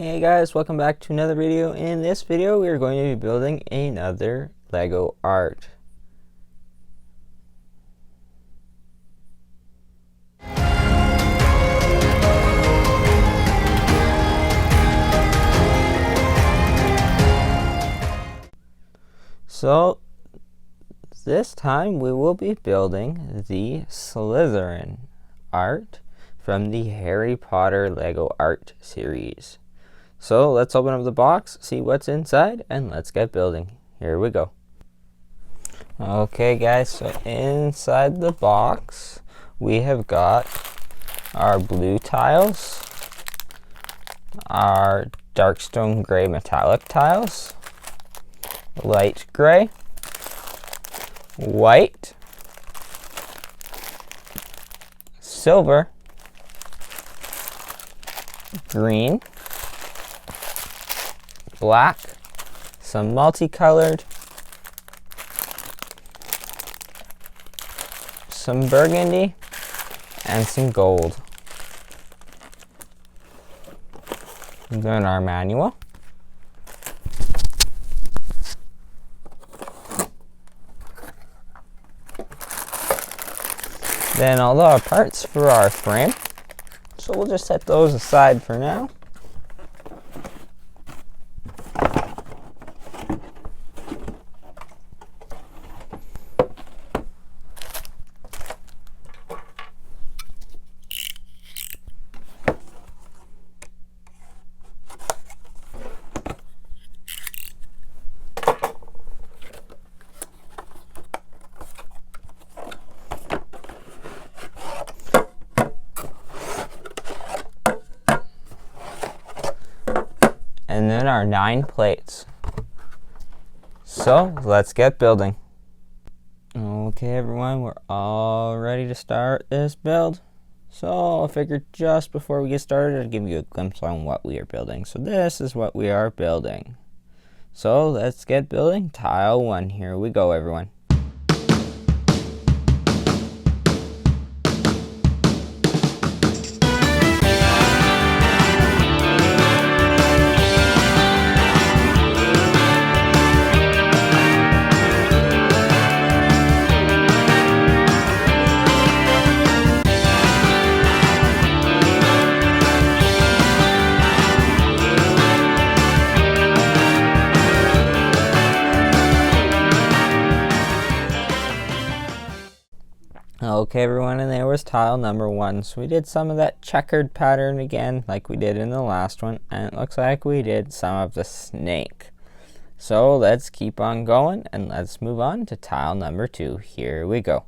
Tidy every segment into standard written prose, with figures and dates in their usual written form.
Hey guys, welcome back to another video. In this video, we are going to be building another Lego art. So, this time we will be building the Slytherin art from the Harry Potter Lego art series. So let's open up the box, see what's inside, and let's get building. Here we go. Okay guys, so inside the box we have got our blue tiles, our darkstone gray metallic tiles, light gray, white, silver, green, black, some multicolored, some burgundy, and some gold. And then our manual. Then all our parts for our frame. So we'll just set those aside for now. And then our 9 plates. So let's get building. Okay everyone, we're all ready to start this build. So I figured just before we get started, I'd give you a glimpse on what we are building. So this is what we are building. So let's get building tile 1. Here we go everyone. Okay everyone, and there was tile number 1. So we did some of that checkered pattern again like we did in the last one, and it looks like we did some of the snake. So let's keep on going and let's move on to tile number 2. Here we go.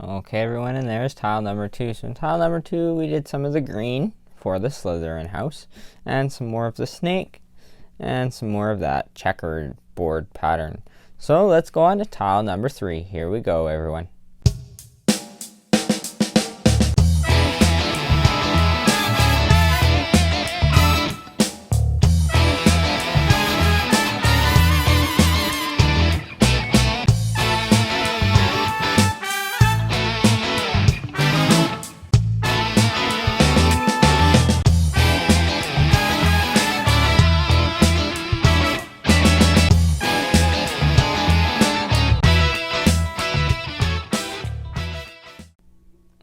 Okay everyone, and there's tile number 2. So in tile number 2 we did some of the green for the Slytherin house, and some more of the snake, and some more of that checkered board pattern. So let's go on to tile number 3. Here we go everyone.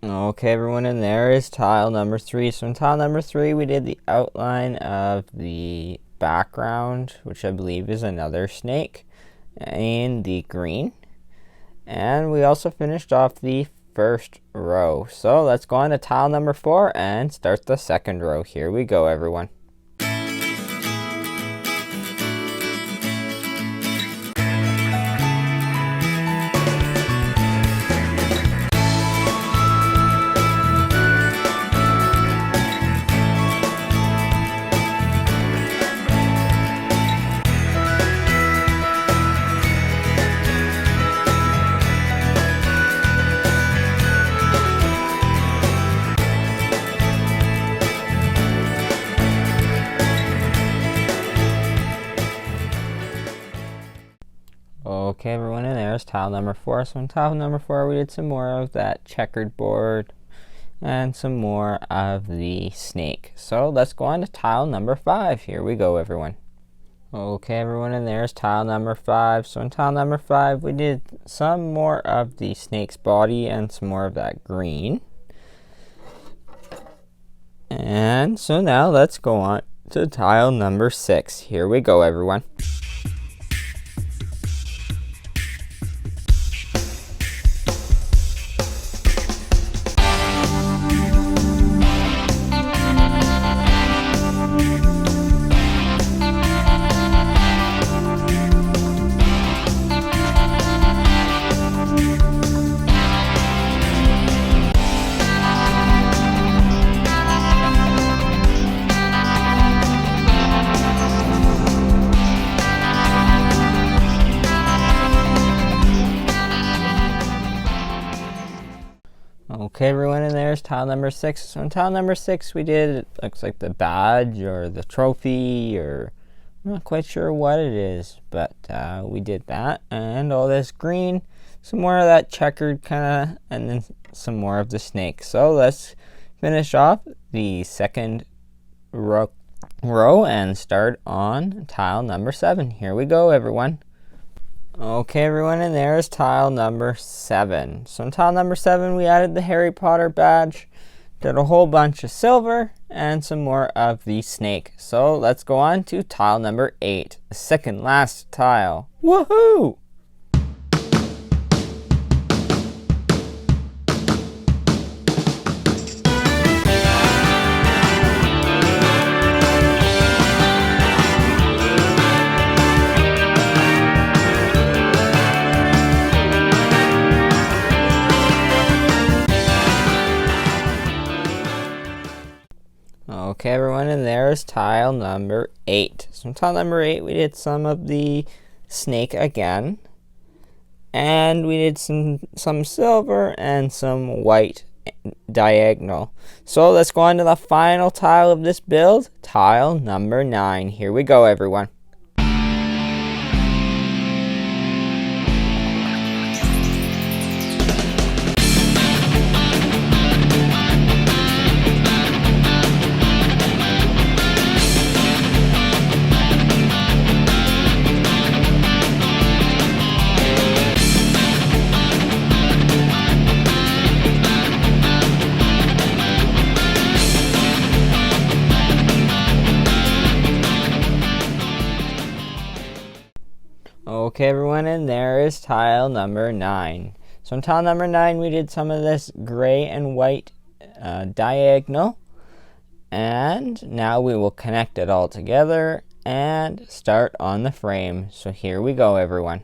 Okay everyone, and there is tile number 3. So in tile number 3 we did the outline of the background, which I believe is another snake, in the green. And we also finished off the first row. So let's go on to tile number 4 and start the second row. Here we go everyone. Okay, everyone, and there's tile number 4. So in tile number 4, we did some more of that checkered board and some more of the snake. So let's go on to tile number 5. Here we go, everyone. Okay, everyone, and there's tile number 5. So in tile number 5, we did some more of the snake's body and some more of that green. And so now let's go on to tile number 6. Here we go, everyone. Okay, everyone, and there's tile number 6. So in tile number 6, we did, it looks like the badge or the trophy, or I'm not quite sure what it is, but we did that. And all this green, some more of that checkered kind of, and then some more of the snake. So let's finish off the second row and start on tile number 7. Here we go, everyone. Okay, everyone, and there's tile number 7. So in tile number 7, we added the Harry Potter badge, did a whole bunch of silver, and some more of the snake. So let's go on to tile number 8, the second last tile. Woohoo! Okay, everyone, and there's tile number 8. So in tile number 8, we did some of the snake again, and we did some silver and some white diagonal. So let's go on to the final tile of this build, tile number 9. Here we go, everyone. Okay, everyone, and there is tile number 9. So in tile number 9, we did some of this gray and white diagonal. And now we will connect it all together and start on the frame. So here we go, everyone.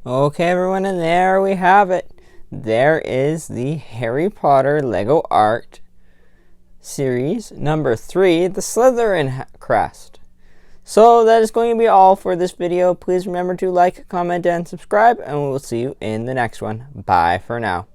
Okay, everyone, and there we have it. There is the Harry Potter Lego Art Series number 3, the Slytherin crest. So that is going to be all for this video. Please remember to like, comment, and subscribe, and we will see you in the next one. Bye for now.